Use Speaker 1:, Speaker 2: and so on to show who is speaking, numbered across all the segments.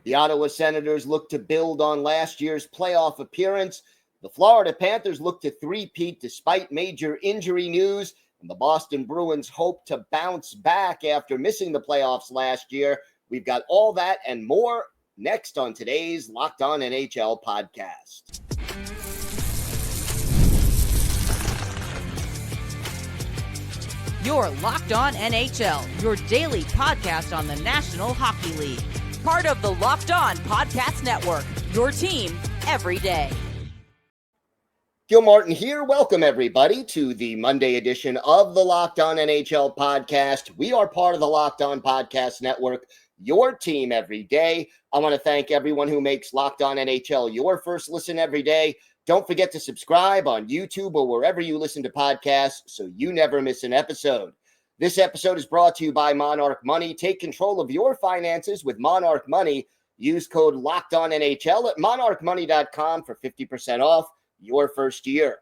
Speaker 1: The Ottawa Senators look to build on last year's playoff appearance. The Florida Panthers look to three-peat despite major injury news. And the Boston Bruins hope to bounce back after missing the playoffs last year. We've got all that and more next on today's Locked On NHL podcast.
Speaker 2: You're Locked On NHL, your daily podcast on the National Hockey League. Part of the Locked On Podcast Network, your team every day.
Speaker 1: Gil Martin here. Welcome, everybody, to the Monday edition of the Locked On NHL podcast. We are part of the Locked On Podcast Network, your team every day. I want to thank everyone who makes Locked On NHL your first listen every day. Don't forget to subscribe on YouTube or wherever you listen to podcasts so you never miss an episode. This episode is brought to you by Monarch Money. Take control of your finances with Monarch Money. Use code LOCKEDONNHL at monarchmoney.com for 50% off your first year.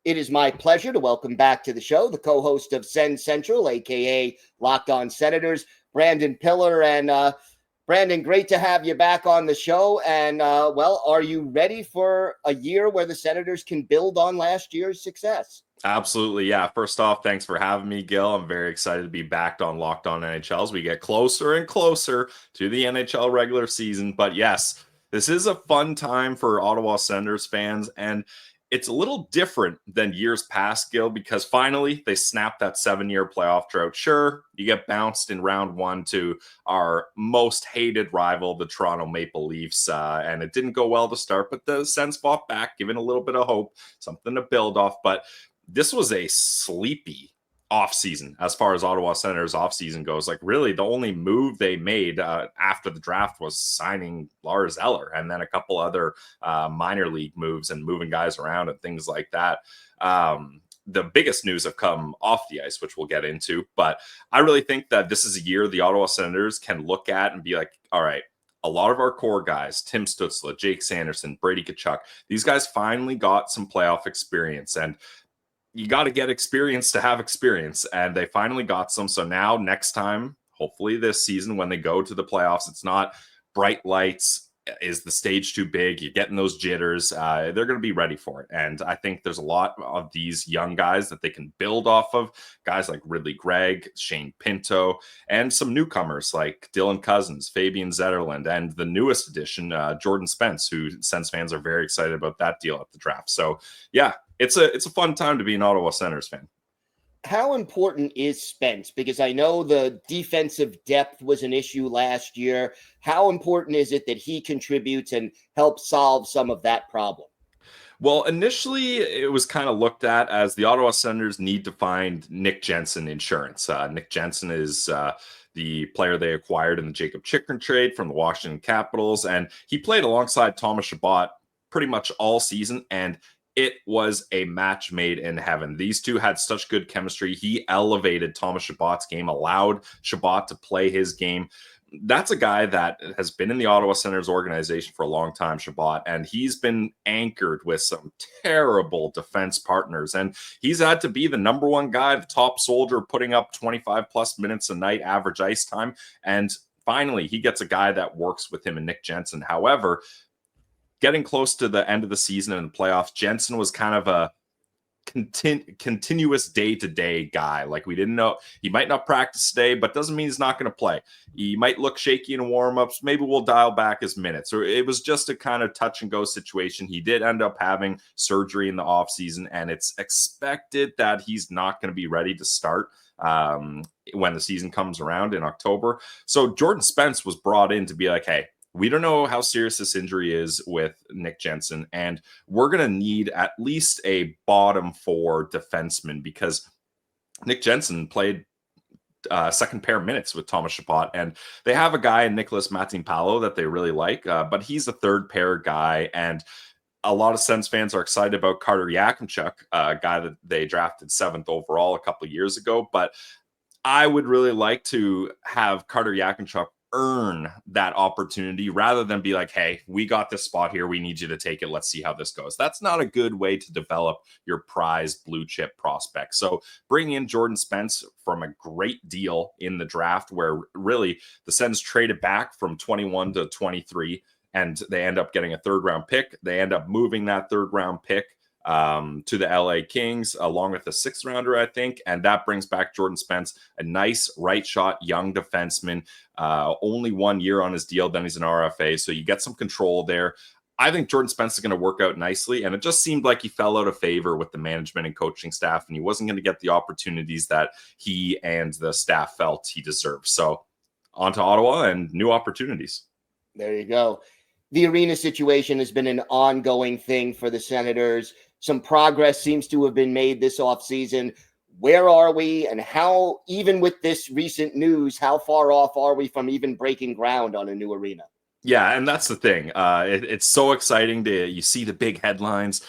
Speaker 1: It is my pleasure to welcome back to the show the co-host of Sen Central, a.k.a. Locked On Senators, Brandon Pillar. And Brandon, great to have you back on the show. And, are you ready for a year where the Senators can build on last year's success?
Speaker 3: Absolutely. Yeah. First off, thanks for having me, Gil. I'm very excited to be back on Locked On NHL as we get closer and closer to the NHL regular season. But yes, this is a fun time for Ottawa Senators fans, and it's a little different than years past, Gil, because finally they snapped that 7-year playoff drought. Sure, you get bounced in round one to our most hated rival, the Toronto Maple Leafs, and it didn't go well to start, but the Sens fought back, giving a little bit of hope, something to build off. But this was a sleepy offseason as far as Ottawa Senators offseason goes. Like, really, the only move they made after the draft was signing Lars Eller and then a couple other minor league moves and moving guys around and things like that. The biggest news have come off the ice, which we'll get into. But I really think that this is a year the Ottawa Senators can look at and be like, all right, a lot of our core guys, Tim Stützle, Jake Sanderson, Brady Tkachuk, these guys finally got some playoff experience. And you got to get experience to have experience, and they finally got some. So now next time, hopefully this season, when they go to the playoffs, it's not bright lights. Is the stage too big? You're getting those jitters. They're going to be ready for it. And I think there's a lot of these young guys that they can build off of. Guys like Ridley Gregg, Shane Pinto, and some newcomers like Dylan Cousins, Fabian Zetterlund, and the newest addition, Jordan Spence, who Sens fans are very excited about that deal at the draft. So yeah, it's a fun time to be an Ottawa Senators fan.
Speaker 1: How important is Spence? Because I know the defensive depth was an issue last year. How important is it that he contributes and helps solve some of that problem?
Speaker 3: Well, initially, it was kind of looked at as the Ottawa Senators need to find Nick Jensen insurance. Nick Jensen is the player they acquired in the Jacob Chychrun trade from the Washington Capitals, and he played alongside Thomas Chabot pretty much all season, and it was a match made in heaven. These two had such good chemistry. He elevated Thomas Chabot's game, allowed Chabot to play his game. That's a guy that has been in the Ottawa Senators organization for a long time, Chabot, and he's been anchored with some terrible defense partners. And he's had to be the number one guy, the top soldier, putting up 25 plus minutes a night average ice time. And finally, he gets a guy that works with him in Nick Jensen. However, getting close to the end of the season and the playoffs, Jensen was kind of a continuous day-to-day guy. Like, we didn't know he might not practice today, but doesn't mean he's not going to play. He might look shaky in warm-ups. Maybe we'll dial back his minutes. Or it was just a kind of touch-and-go situation. He did end up having surgery in the offseason, and it's expected that he's not going to be ready to start when the season comes around in October. So Jordan Spence was brought in to be like, hey, we don't know how serious this injury is with Nick Jensen, and we're going to need at least a bottom four defenseman because Nick Jensen played second pair minutes with Thomas Chabot, and they have a guy in Nicholas Matimpalo that they really like, but he's a third pair guy, and a lot of Sens fans are excited about Carter Yakimchuk, a guy that they drafted 7th overall a couple of years ago, but I would really like to have Carter Yakimchuk earn that opportunity rather than be like, hey, we got this spot here, we need you to take it, let's see how this goes. That's not a good way to develop your prized blue chip prospect. So bringing in Jordan Spence from a great deal in the draft, where really the Sens traded back from 21 to 23 and they end up getting a third round pick. They end up moving that third round pick to the LA Kings, along with a sixth rounder, I think. And that brings back Jordan Spence, a nice right shot young defenseman, only 1 year on his deal. Then he's an RFA. So you get some control there. I think Jordan Spence is going to work out nicely. And it just seemed like he fell out of favor with the management and coaching staff, and he wasn't going to get the opportunities that he and the staff felt he deserved. So on to Ottawa and new opportunities.
Speaker 1: There you go. The arena situation has been an ongoing thing for the Senators. Some progress seems to have been made this offseason. Where are we, and how, even with this recent news, how far off are we from even breaking ground on a new arena?
Speaker 3: Yeah, and that's the thing. It's so exciting you see the big headlines.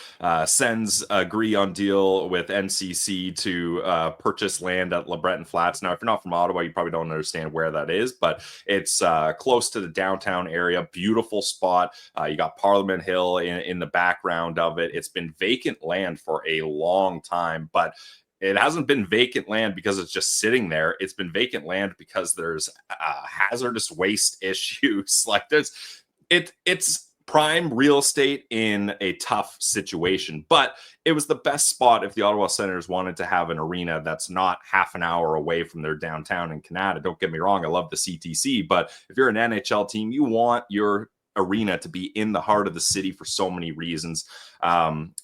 Speaker 3: Sens agree on deal with NCC to purchase land at LeBreton Flats. Now, if you're not from Ottawa, you probably don't understand where that is, but it's close to the downtown area. Beautiful spot. You got Parliament Hill in the background of it. It's been vacant land for a long time, but it hasn't been vacant land because it's just sitting there. It's been vacant land because there's hazardous waste issues. Like it's prime real estate in a tough situation. But it was the best spot if the Ottawa Senators wanted to have an arena that's not half an hour away from their downtown in Canada. Don't get me wrong, I love the CTC, but if you're an NHL team, you want your arena to be in the heart of the city for so many reasons.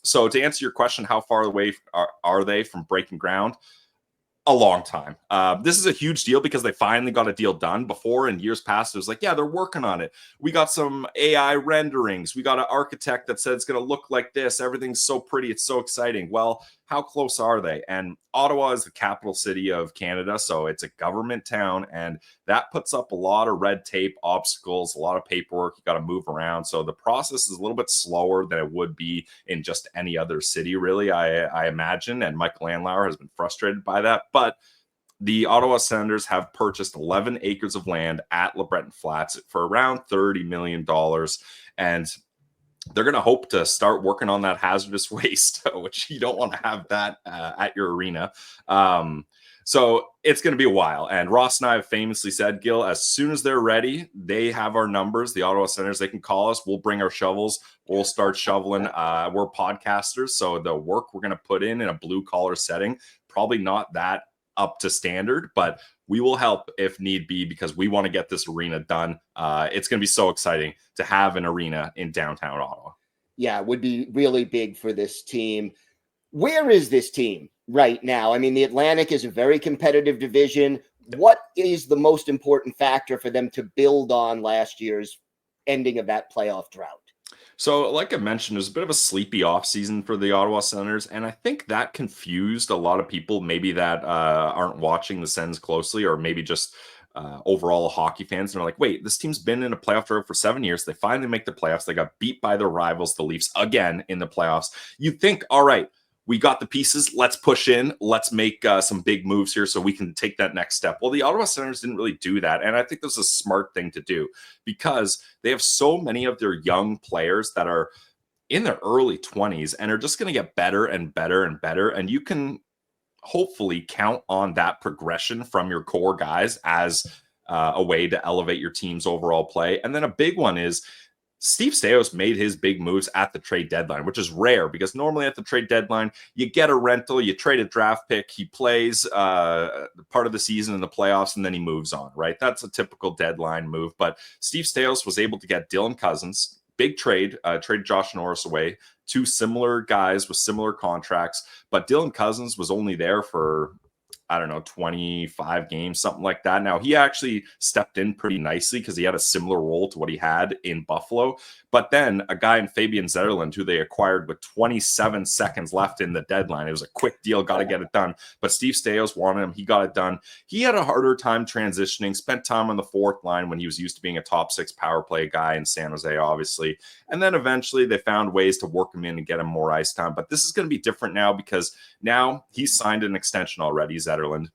Speaker 3: So to answer your question, how far away are they from breaking ground? A long time. This is a huge deal because they finally got a deal done. Before, in years past, it was like, yeah, they're working on it. We got some AI renderings. We got an architect that said it's going to look like this. Everything's so pretty. It's so exciting. Well, how close are they? And Ottawa is the capital city of Canada, so it's a government town, and that puts up a lot of red tape, obstacles, a lot of paperwork. You got to move around. So the process is a little bit slower than it would be in just any other city, really, I imagine. And Michael Landauer has been frustrated by that. But the Ottawa Senators have purchased 11 acres of land at LeBreton Flats for around $30 million. And they're going to hope to start working on that hazardous waste, which you don't want to have that at your arena. So it's going to be a while. And Ross and I have famously said, Gil, as soon as they're ready, they have our numbers. The Ottawa Senators, they can call us. We'll bring our shovels. We'll start shoveling. We're podcasters, so the work we're going to put in a blue-collar setting, probably not that up to standard, but we will help if need be because we want to get this arena done. It's going to be so exciting to have an arena in downtown Ottawa.
Speaker 1: Yeah, it would be really big for this team. Where is this team right now? I mean, the Atlantic is a very competitive division. What is the most important factor for them to build on last year's ending of that playoff drought?
Speaker 3: So, like I mentioned, there's a bit of a sleepy offseason for the Ottawa Senators, and I think that confused a lot of people maybe that aren't watching the Sens closely, or maybe just overall hockey fans. And they're like, wait, this team's been in a playoff drought for 7 years. They finally make the playoffs. They got beat by their rivals, the Leafs, again in the playoffs. You think, all right, we got the pieces. Let's push in. Let's make some big moves here so we can take that next step. Well, the Ottawa Senators didn't really do that. And I think this is a smart thing to do because they have so many of their young players that are in their early 20s and are just going to get better and better and better. And you can hopefully count on that progression from your core guys as a way to elevate your team's overall play. And then a big one is Steve Staios made his big moves at the trade deadline, which is rare because normally at the trade deadline, you get a rental, you trade a draft pick, he plays part of the season in the playoffs, and then he moves on, right? That's a typical deadline move. But Steve Staios was able to get Dylan Cousins, big trade, traded Josh Norris away, two similar guys with similar contracts. But Dylan Cousins was only there for, I don't know, 25 games, something like that. Now, he actually stepped in pretty nicely because he had a similar role to what he had in Buffalo. But then a guy in Fabian Zetterlund, who they acquired with 27 seconds left in the deadline. It was a quick deal, got to get it done. But Steve Staios wanted him. He got it done. He had a harder time transitioning, spent time on the fourth line when he was used to being a top six power play guy in San Jose, obviously. And then eventually they found ways to work him in and get him more ice time. But this is going to be different now because now he's signed an extension already, Zetterlund.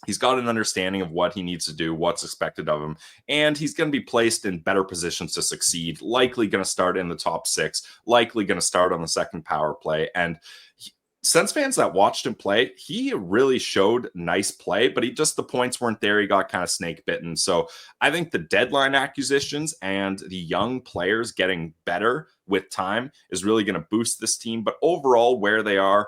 Speaker 3: He's got an understanding of what he needs to do, what's expected of him, and he's going to be placed in better positions to succeed, likely going to start in the top 6, likely going to start on the second power play. And Sens fans that watched him play, he really showed nice play, but the points weren't there. He got kind of snake bitten. So I think the deadline acquisitions and the young players getting better with time is really going to boost this team. But overall, where they are,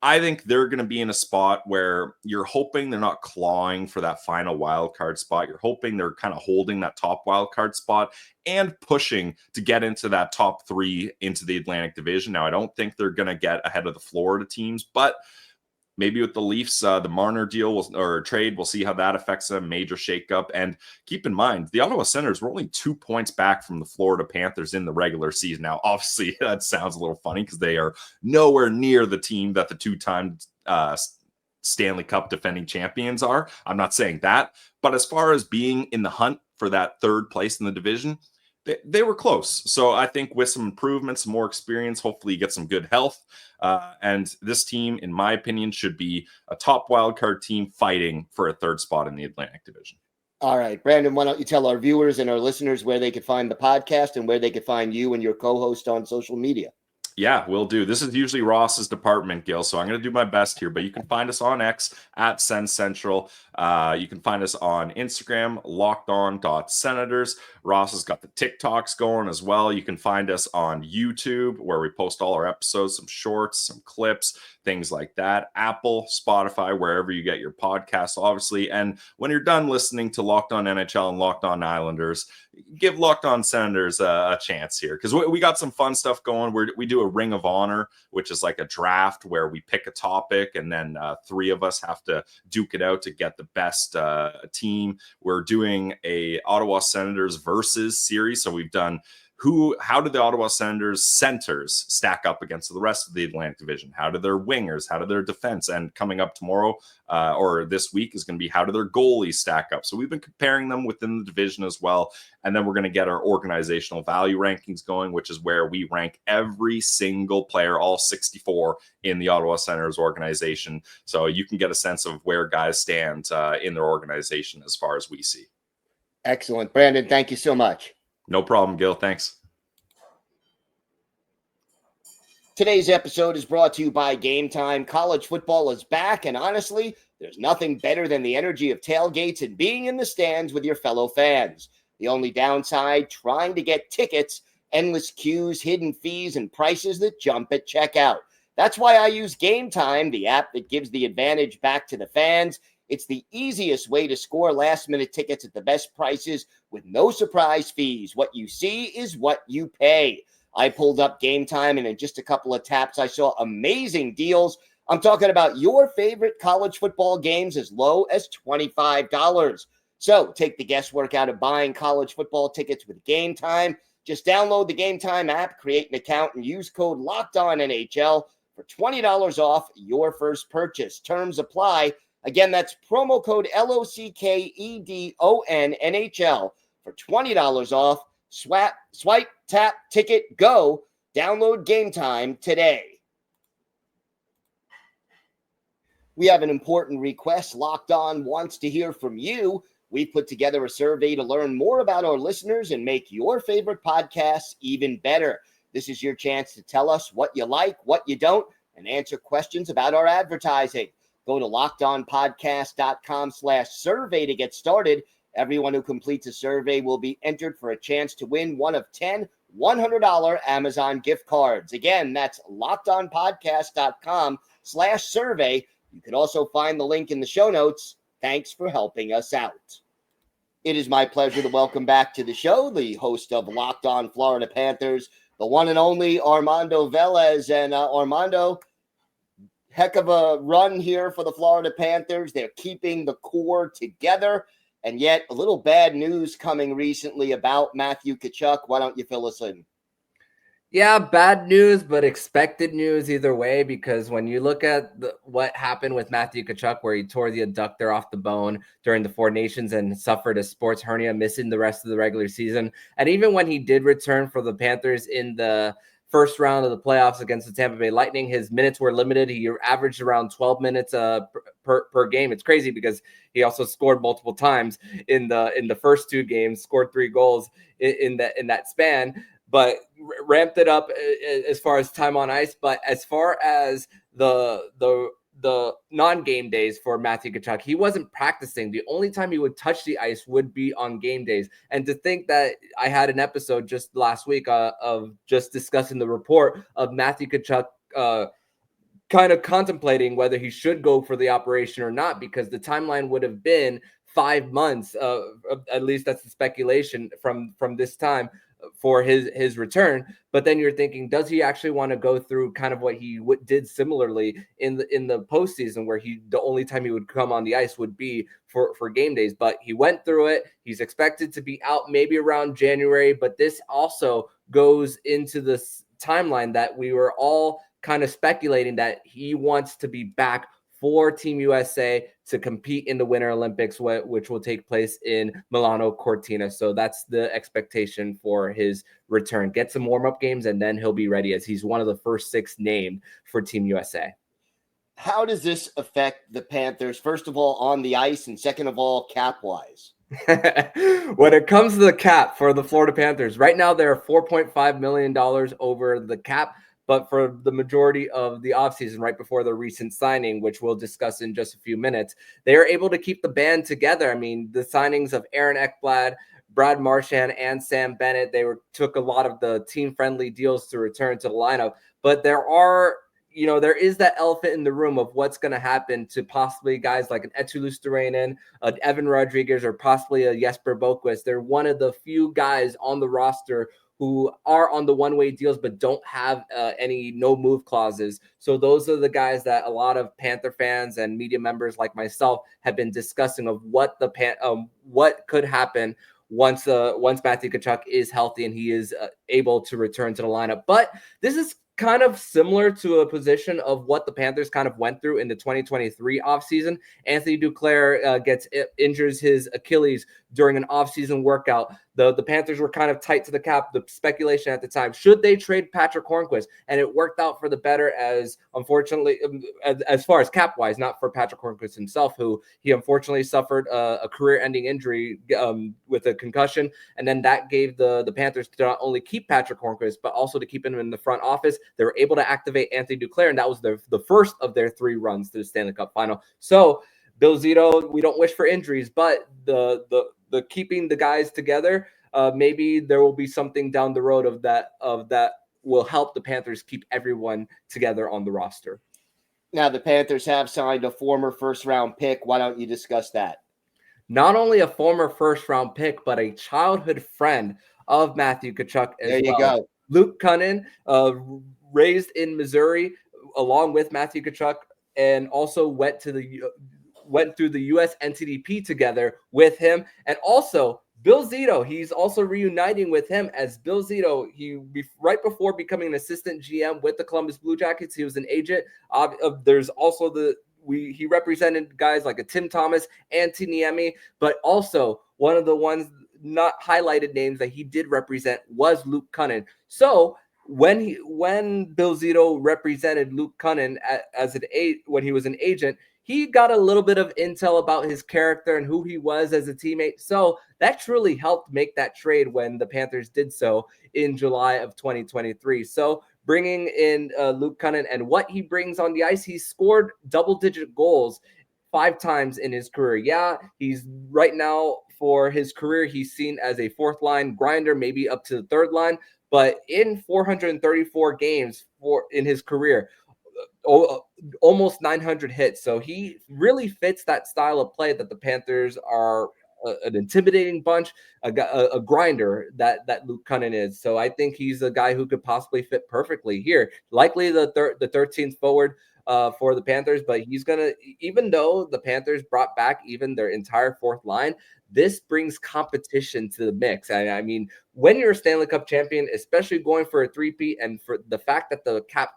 Speaker 3: I think they're going to be in a spot where you're hoping they're not clawing for that final wild card spot. You're hoping they're kind of holding that top wild card spot and pushing to get into that top 3 into the Atlantic Division. Now, I don't think they're going to get ahead of the Florida teams, but maybe with the Leafs, the Marner deal or trade, we'll see how that affects them. Major shakeup. And keep in mind, the Ottawa Senators were only 2 points back from the Florida Panthers in the regular season. Now, obviously, that sounds a little funny because they are nowhere near the team that the 2-time Stanley Cup defending champions are. I'm not saying that. But as far as being in the hunt for that 3rd place in the division, they were close. So I think with some improvements, more experience, hopefully you get some good health. And this team, in my opinion, should be a top wildcard team fighting for a 3rd spot in the Atlantic Division.
Speaker 1: All right, Brandon, why don't you tell our viewers and our listeners where they could find the podcast and where they could find you and your co-host on social media?
Speaker 3: Yeah, will do. This is usually Ross's department, Gil, so I'm going to do my best here. But you can find us on X at Sens Central. You can find us on Instagram, lockedon.senators. Ross has got the TikToks going as well. You can find us on YouTube, where we post all our episodes, some shorts, some clips, things like that. Apple, Spotify, wherever you get your podcasts, obviously. And when you're done listening to Locked On NHL and Locked On Islanders, give Locked On Senators a chance here, because we got some fun stuff going. We do a Ring of Honor, which is like a draft where we pick a topic and then 3 of us have to duke it out to get the best team. We're doing a Ottawa Senators versus series. So we've done how do the Ottawa Senators centers stack up against the rest of the Atlantic Division? How do their wingers, how do their defense? And coming up tomorrow or this week is going to be how do their goalies stack up? So we've been comparing them within the division as well. And then we're going to get our organizational value rankings going, which is where we rank every single player, all 64 in the Ottawa Senators organization. So you can get a sense of where guys stand in their organization as far as we see.
Speaker 1: Excellent. Brandon, thank you so much.
Speaker 3: No problem, Gil. Thanks.
Speaker 1: Today's episode is brought to you by Game Time. College football is back, and honestly, there's nothing better than the energy of tailgates and being in the stands with your fellow fans. The only downside, trying to get tickets, endless queues, hidden fees, and prices that jump at checkout. That's why I use Game Time, the app that gives the advantage back to the fans. It's the easiest way to score last-minute tickets at the best prices with no surprise fees. What you see is what you pay. I pulled up Game Time, and in just a couple of taps, I saw amazing deals. I'm talking about your favorite college football games as low as $25. So take the guesswork out of buying college football tickets with Game Time. Just download the Game Time app, create an account, and use code LOCKEDONNHL for $20 off your first purchase. Terms apply. Again, that's promo code LOCKEDONNHL for $20 off. Swipe, tap, ticket, go. Download Game Time today. We have an important request. Locked On wants to hear from you. We put together a survey to learn more about our listeners and make your favorite podcasts even better. This is your chance to tell us what you like, what you don't, and answer questions about our advertising. Go to lockedonpodcast.com/survey to get started. Everyone who completes a survey will be entered for a chance to win one of 10 $100 Amazon gift cards. Again, that's lockedonpodcast.com/survey. You can also find the link in the show notes. Thanks for helping us out. It is my pleasure to welcome back to the show the host of Locked On Florida Panthers, the one and only Armando Velez. And Armando, heck of a run here for the Florida Panthers. They're keeping the core together, and yet a little bad news coming recently about Matthew Tkachuk. Why don't you fill us in?
Speaker 4: Yeah, bad news, but expected news either way, because when you look at what happened with Matthew Tkachuk, where he tore the adductor off the bone during the Four Nations and suffered a sports hernia, missing the rest of the regular season, and even when he did return for the Panthers in the first round of the playoffs against the Tampa Bay Lightning, his minutes were limited. He averaged around 12 minutes per game. It's crazy because he also scored multiple times in the first 2 games, scored 3 goals in that span, but ramped it up as far as time on ice. But as far as the non-game days for Matthew Tkachuk, he wasn't practicing. The only time he would touch the ice would be on game days. And to think that I had an episode just last week of just discussing the report of Matthew Tkachuk kind of contemplating whether he should go for the operation or not, because the timeline would have been 5 months, at least that's the speculation from this time, for his return. But then you're thinking, does he actually want to go through kind of what he did similarly in the postseason, where the only time he would come on the ice would be for game days? But he went through it. He's expected to be out maybe around January, but this also goes into this timeline that we were all kind of speculating that he wants to be back for Team USA to compete in the Winter Olympics, which will take place in Milano Cortina. So that's the expectation for his return. Get some warm-up games, and then he'll be ready, as he's one of the first 6 named for Team USA.
Speaker 1: How does this affect the Panthers, first of all, on the ice, and second of all, cap-wise?
Speaker 4: When it comes to the cap for the Florida Panthers, right now they're $4.5 million over the cap. But for the majority of the offseason, right before the recent signing, which we'll discuss in just a few minutes, they are able to keep the band together. I mean, the signings of Aaron Ekblad, Brad Marchand, and Sam Bennett, took a lot of the team-friendly deals to return to the lineup. But there is that elephant in the room of what's going to happen to possibly guys like an Eetu Luostarinen, an Evan Rodriguez, or possibly a Jesper Boquist. They're one of the few guys on the roster who are on the one-way deals but don't have any no-move clauses. So those are the guys that a lot of Panther fans and media members like myself have been discussing of what could happen once Matthew Tkachuk is healthy and he is able to return to the lineup. But this is kind of similar to a position of what the Panthers kind of went through in the 2023 offseason. Anthony Duclair injures his Achilles during an offseason workout. The Panthers were kind of tight to the cap. The speculation at the time, should they trade Patrick Hornquist? And it worked out for the better, as unfortunately, as far as cap-wise, not for Patrick Hornquist himself, who he unfortunately suffered a career-ending injury with a concussion. And then that gave the Panthers to not only keep Patrick Hornquist, but also to keep him in the front office. They were able to activate Anthony Duclair, and that was the first of their 3 runs to the Stanley Cup final. So Bill Zito, we don't wish for injuries, but the keeping the guys together, maybe there will be something down the road of that will help the Panthers keep everyone together on the roster.
Speaker 1: Now, the Panthers have signed a former first-round pick. Why don't you discuss that?
Speaker 4: Not only a former first-round pick, but a childhood friend of Matthew Tkachuk as well.
Speaker 1: There you go.
Speaker 4: Luke Cunnin, raised in Missouri along with Matthew Tkachuk, and also went through the U.S. NTDP together with him. And also Bill Zito, he's also reuniting with him, as Bill Zito, right before becoming an assistant GM with the Columbus Blue Jackets, he was an agent. There's also he represented guys like a Tim Thomas, Antti Niemi, but also one of the ones not highlighted names that he did represent was Luke Cunnin. So when Bill Zito represented Luke Cunnin when he was an agent, he got a little bit of intel about his character and who he was as a teammate. So that truly helped make that trade when the Panthers did so in July of 2023. So bringing in Luke Cunnin and what he brings on the ice, he scored double-digit goals 5 times in his career. Yeah, he's right now for his career, he's seen as a 4th-line grinder, maybe up to the 3rd line. But in 434 games in his career, almost 900 hits. So he really fits that style of play that the Panthers are an intimidating bunch, a grinder that Luke Cunnin is. So I think he's a guy who could possibly fit perfectly here. Likely the 13th forward for the Panthers, but he's going to, even though the Panthers brought back even their entire 4th line, this brings competition to the mix. I mean, when you're a Stanley Cup champion, especially going for a 3-peat, and for the fact that the cap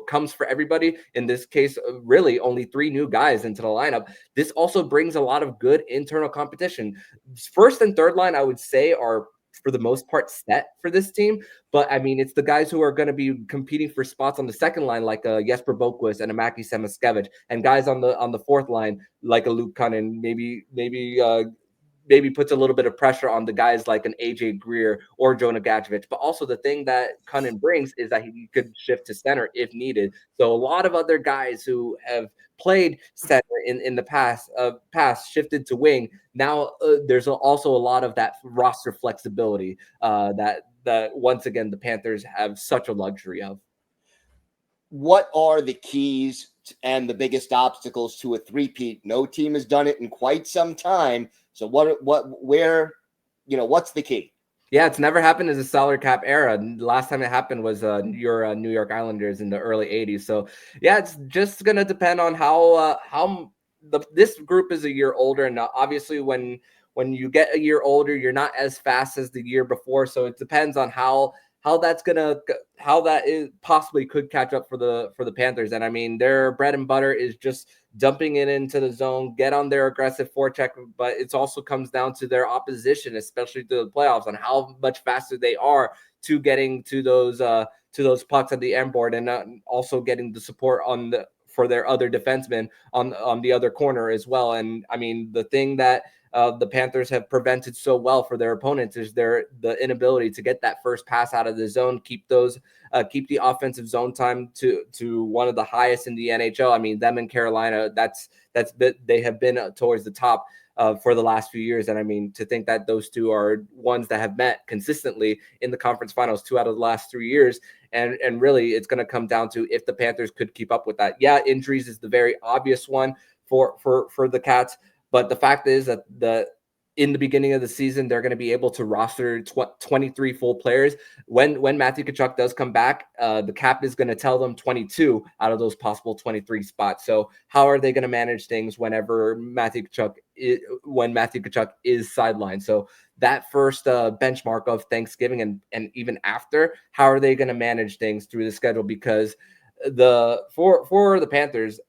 Speaker 4: comes for everybody, in this case, really only 3 new guys into the lineup, this also brings a lot of good internal competition. 1st and 3rd line, I would say, are for the most part set for this team. But I mean, it's the guys who are going to be competing for spots on the second line, like a Jesper Boquist and a Maki Semiskevich, and guys on the fourth line, like a Luke Cunnin, maybe puts a little bit of pressure on the guys like an AJ Greer or Jonah Gadjevich. But also the thing that Cunnin brings is that he could shift to center if needed. So a lot of other guys who have played center in the past shifted to wing. Now there's also a lot of that roster flexibility that once again the Panthers have such a luxury of.
Speaker 1: What are the keys and the biggest obstacles to a three-peat? No team has done it in quite some time. So what's the key?
Speaker 4: Yeah, it's never happened as a salary cap era. The last time it happened was your New York Islanders in the early 80s. So yeah, it's just going to depend on how this group is a year older. And obviously when you get a year older, you're not as fast as the year before. So it depends on how that is possibly could catch up for the Panthers. And I mean, their bread and butter is just dumping it into the zone, get on their aggressive forecheck, but it also comes down to their opposition, especially to the playoffs, on how much faster they are to getting to those pucks at the end board, and also getting the support for their other defensemen on the other corner as well. And I mean, the thing that the Panthers have prevented so well for their opponents is the inability to get that first pass out of the zone, keep the offensive zone time to one of the highest in the NHL. I mean, them and Carolina, they have been towards the top for the last few years. And I mean, to think that those two are ones that have met consistently in the conference finals 2 out of the last 3 years. And really, it's going to come down to if the Panthers could keep up with that. Yeah, injuries is the very obvious one for the Cats. But the fact is that in the beginning of the season, they're going to be able to roster 23 full players. When Matthew Tkachuk does come back, the cap is going to tell them 22 out of those possible 23 spots. So how are they going to manage things when Matthew Tkachuk is sidelined? So that first benchmark of Thanksgiving and even after, how are they going to manage things through the schedule? Because for the Panthers,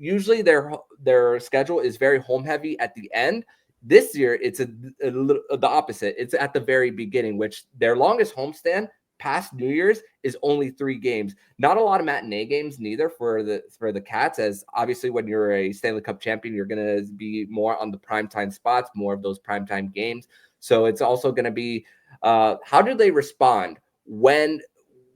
Speaker 4: usually their schedule is very home heavy at the end. This year, it's the opposite. It's at the very beginning, which their longest homestand past New Year's is only 3 games. Not a lot of matinee games neither for the Cats, as obviously when you're a Stanley Cup champion, you're going to be more on the primetime spots, more of those primetime games. So it's also going to be how do they respond when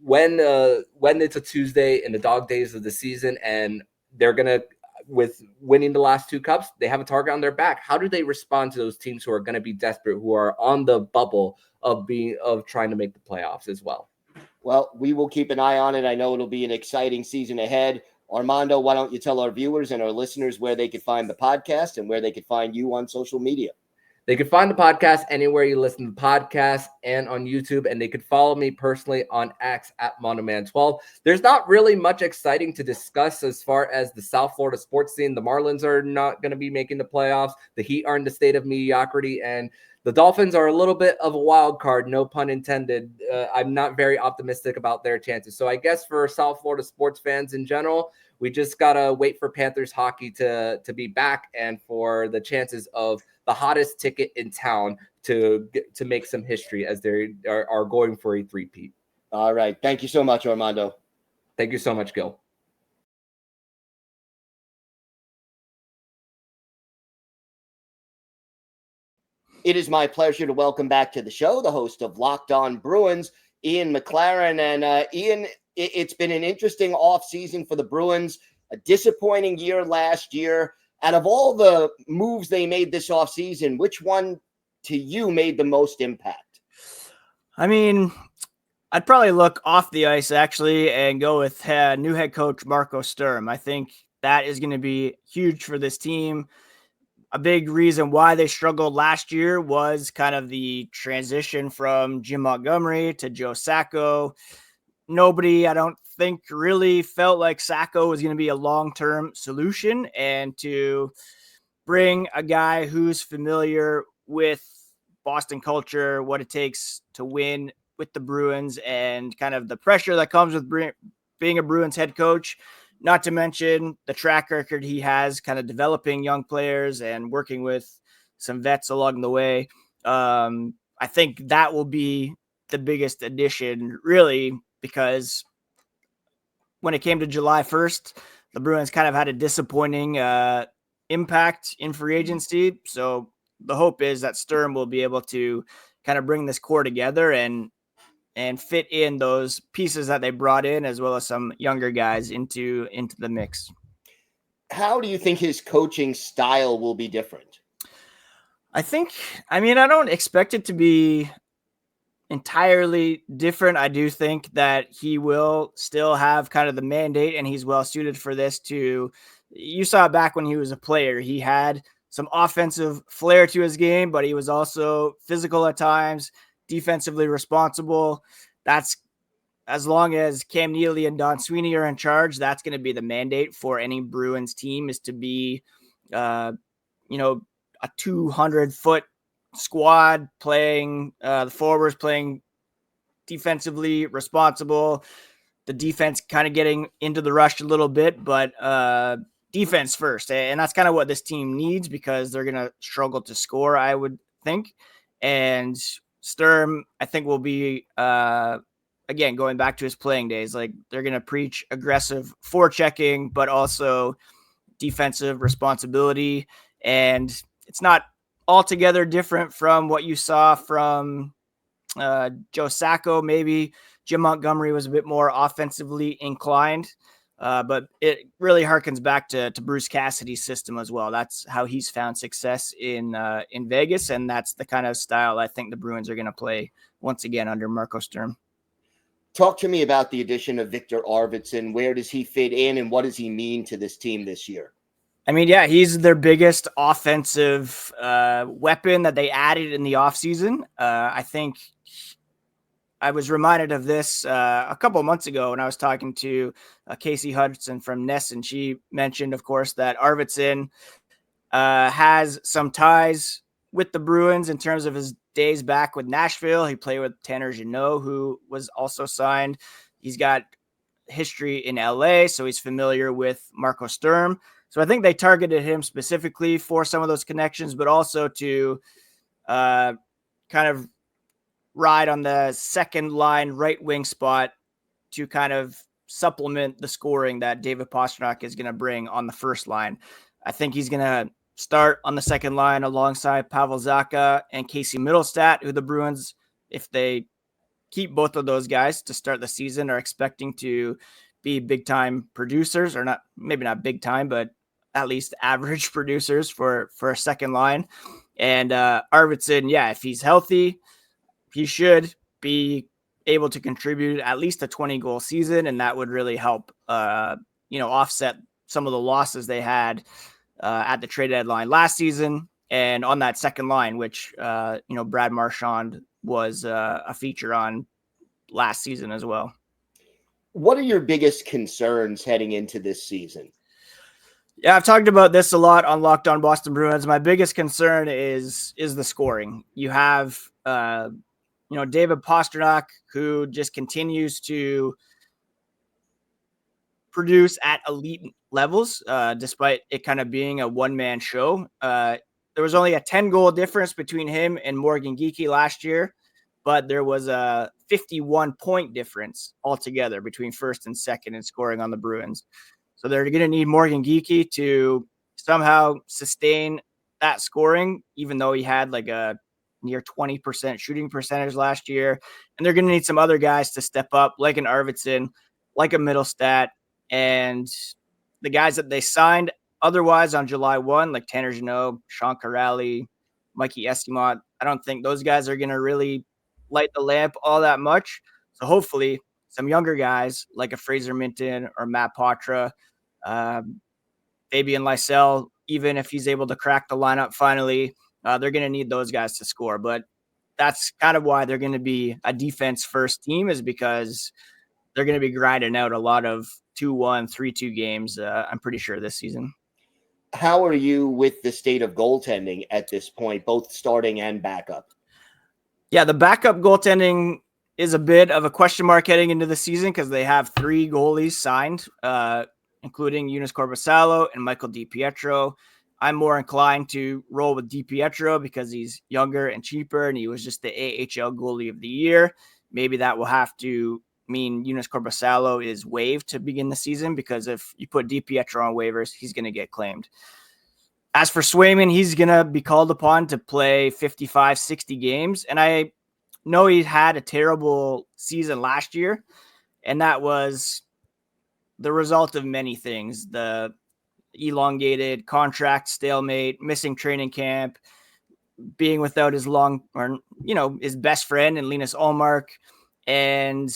Speaker 4: it's a Tuesday in the dog days of the season, and they're going to, with winning the last 2 cups, they have a target on their back. How do they respond to those teams who are going to be desperate, who are on the bubble of trying to make the playoffs as well?
Speaker 1: Well, we will keep an eye on it. I know it'll be an exciting season ahead. Armando, why don't you tell our viewers and our listeners where they could find the podcast and where they could find you on social media?
Speaker 4: They can find the podcast anywhere you listen to podcasts and on YouTube, and they could follow me personally on X at Monoman12. There's not really much exciting to discuss as far as the South Florida sports scene. The Marlins are not going to be making the playoffs. The Heat are in the state of mediocrity, and the Dolphins are a little bit of a wild card, no pun intended. I'm not very optimistic about their chances. So I guess for South Florida sports fans in general, we just got to wait for Panthers hockey to be back and for the chances of the hottest ticket in town to make some history as they are going for a three-peat.
Speaker 1: All right. Thank you so much, Armando.
Speaker 4: Thank you so much, Gil.
Speaker 1: It is my pleasure to welcome back to the show the host of Locked On Bruins, Ian McLaren. And Ian, it's been an interesting offseason for the Bruins, a disappointing year last year. Out of all the moves they made this offseason, which one to you made the most impact?
Speaker 5: I mean, I'd probably look off the ice, actually, and go with new head coach Marco Sturm. I think that is going to be huge for this team. A big reason why they struggled last year was kind of the transition from Jim Montgomery to Joe Sacco. Nobody, I don't think, really felt like Sacco was going to be a long-term solution, and to bring a guy who's familiar with Boston culture, what it takes to win with the Bruins, and kind of the pressure that comes with being a Bruins head coach, not to mention the track record he has kind of developing young players and working with some vets along the way. I think that will be the biggest addition, really, because when it came to July 1st, the Bruins kind of had a disappointing impact in free agency. So the hope is that Sturm will be able to kind of bring this core together and fit in those pieces that they brought in, as well as some younger guys into the mix.
Speaker 1: How do you think his coaching style will be different?
Speaker 5: I don't expect it to be entirely different. I do think that he will still have kind of the mandate, and he's well suited for this too. You saw it back when he was a player. He had some offensive flair to his game, but he was also physical at times, defensively responsible. That's as long as Cam Neely and Don Sweeney are in charge, that's going to be the mandate for any Bruins team, is to be, a 200-foot squad playing, the forwards playing defensively responsible, the defense kind of getting into the rush a little bit, but defense first. And that's kind of what this team needs, because they're going to struggle to score, I would think. And Sturm, I think, will be, again, going back to his playing days, like they're going to preach aggressive forechecking, but also defensive responsibility. And it's not altogether different from what you saw from Joe Sacco. Maybe Jim Montgomery was a bit more offensively inclined, but it really harkens back to Bruce Cassidy's system as well. That's how he's found success in Vegas, and that's the kind of style I think the Bruins are going to play once again under Marco Sturm.
Speaker 1: Talk to me about the addition of Victor Arvidsson. Where does he fit in, and what does he mean to this team this year?
Speaker 5: He's their biggest offensive weapon that they added in the offseason. I think I was reminded of this a couple of months ago when I was talking to Casey Hudson from Ness, and she mentioned, of course, that Arvidsson has some ties with the Bruins in terms of his days back with Nashville. He played with Tanner Jeannot, who was also signed. He's got history in LA, so he's familiar with Marco Sturm. So I think they targeted him specifically for some of those connections, but also to kind of ride on the second line right wing spot to kind of supplement the scoring that David Pastrnak is going to bring on the first line. I think he's going to start on the second line alongside Pavel Zacha and Casey Middlestat, who the Bruins, if they keep both of those guys to start the season, are expecting to be big time producers, or maybe not big time, but at least average producers for a second line. And Arvidsson, if he's healthy, he should be able to contribute at least a 20-goal season, and that would really help, offset some of the losses they had at the trade deadline last season, and on that second line, which, Brad Marchand was a feature on last season as well.
Speaker 1: What are your biggest concerns heading into this season?
Speaker 5: Yeah, I've talked about this a lot on Locked On Boston Bruins. My biggest concern is the scoring. You have, David Pastrnak, who just continues to produce at elite levels, despite it kind of being a one-man show. There was only a 10-goal difference between him and Morgan Geekie last year, but there was a 51-point difference altogether between first and second in scoring on the Bruins. So they're going to need Morgan Geekie to somehow sustain that scoring, even though he had like a near 20% shooting percentage last year. And they're going to need some other guys to step up, like an Arvidsson, like a Middlestat, and the guys that they signed otherwise on July 1, like Tanner Jeannot, Sean Corrali, Mikey Estimont. I don't think those guys are going to really light the lamp all that much. So hopefully some younger guys like a Fraser Minton or Matt Poitras, Fabian Lysell, even if he's able to crack the lineup finally, they're going to need those guys to score. But that's kind of why they're going to be a defense first team, is because they're going to be grinding out a lot of 2-1, 3-2 games, I'm pretty sure, this season.
Speaker 1: How are you with the state of goaltending at this point, both starting and backup?
Speaker 5: Yeah, the backup goaltending is a bit of a question mark heading into the season, because they have 3 goalies signed, including Eunice Corbasalo and Michael DiPietro. I'm more inclined to roll with DiPietro because he's younger and cheaper, and he was just the AHL goalie of the year. Maybe that will have to mean Eunice Corbasalo is waived to begin the season, because if you put DiPietro on waivers, he's going to get claimed. As for Swayman, he's going to be called upon to play 55, 60 games. And I know he had a terrible season last year, and that was the result of many things. The elongated contract stalemate, missing training camp, being without his his best friend in Linus Ullmark. And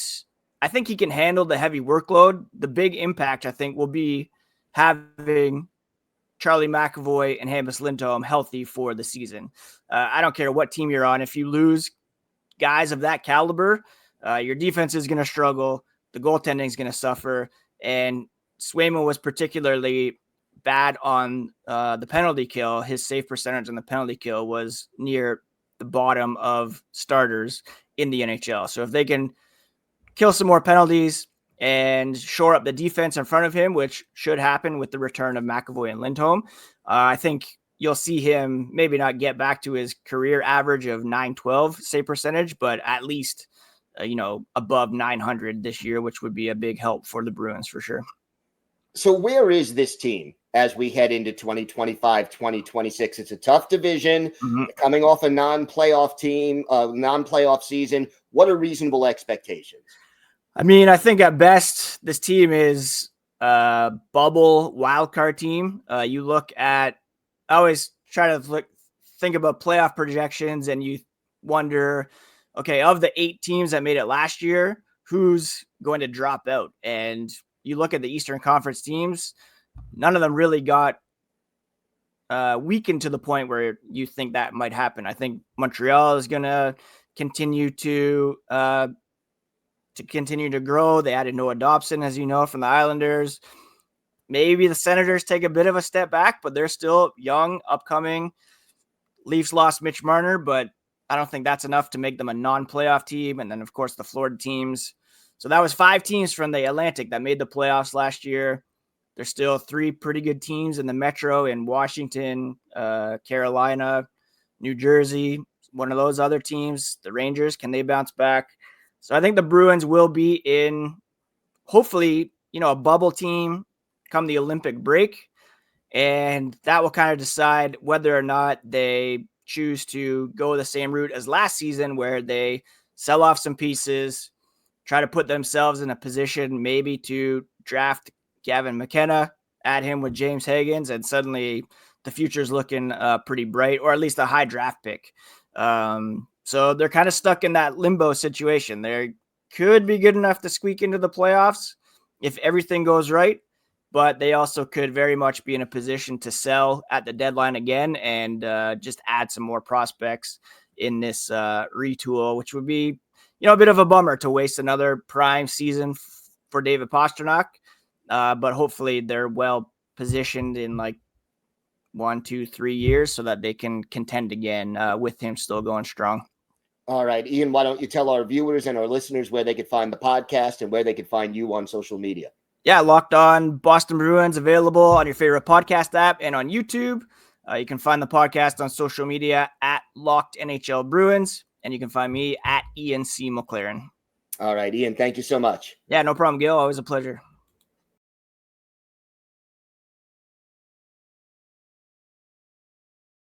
Speaker 5: I think he can handle the heavy workload. The big impact, I think, will be having Charlie McAvoy and Hampus Lindholm healthy for the season. I don't care what team you're on. If you lose guys of that caliber, your defense is going to struggle. The goaltending is going to suffer. And Swayman was particularly bad on the penalty kill. His save percentage on the penalty kill was near the bottom of starters in the NHL. So if they can kill some more penalties and shore up the defense in front of him, which should happen with the return of McAvoy and Lindholm, I think you'll see him maybe not get back to his career average of .912 save percentage, but at least, above 900 this year, which would be a big help for the Bruins for sure.
Speaker 1: So where is this team as we head into 2025, 2026? It's a tough division, coming off a non-playoff season. What are reasonable expectations?
Speaker 5: I mean, I think at best, this team is a bubble wildcard team. You look at, I always try to think about playoff projections, and you wonder, okay, of the 8 teams that made it last year, who's going to drop out? And you look at the Eastern Conference teams, none of them really got weakened to the point where you think that might happen. I think Montreal is going to continue to grow. They added Noah Dobson, as you know, from the Islanders. Maybe the Senators take a bit of a step back, but they're still young, upcoming. Leafs lost Mitch Marner, but I don't think that's enough to make them a non-playoff team. And then, of course, the Florida teams. So that was 5 teams from the Atlantic that made the playoffs last year. There's still 3 pretty good teams in the Metro in Washington, Carolina, New Jersey. One of those other teams, the Rangers, can they bounce back? So I think the Bruins will be in, hopefully, a bubble team come the Olympic break. And that will kind of decide whether or not they choose to go the same route as last season, where they sell off some pieces, try to put themselves in a position maybe to draft Gavin McKenna, add him with James Higgins, and suddenly the future's looking pretty bright, or at least a high draft pick. So they're kind of stuck in that limbo situation. They could be good enough to squeak into the playoffs if everything goes right, but they also could very much be in a position to sell at the deadline again and just add some more prospects in this retool, which would be, a bit of a bummer to waste another prime season for David Pastrnak. But hopefully they're well positioned in 1, 2, 3 years so that they can contend again with him still going strong.
Speaker 1: All right, Ian, why don't you tell our viewers and our listeners where they could find the podcast and where they could find you on social media?
Speaker 5: Yeah, Locked On Boston Bruins, available on your favorite podcast app and on YouTube. You can find the podcast on social media at Locked NHL Bruins, and you can find me at Ian C. McLaren.
Speaker 1: All right, Ian, thank you so much.
Speaker 5: Yeah, no problem, Gil. Always a pleasure.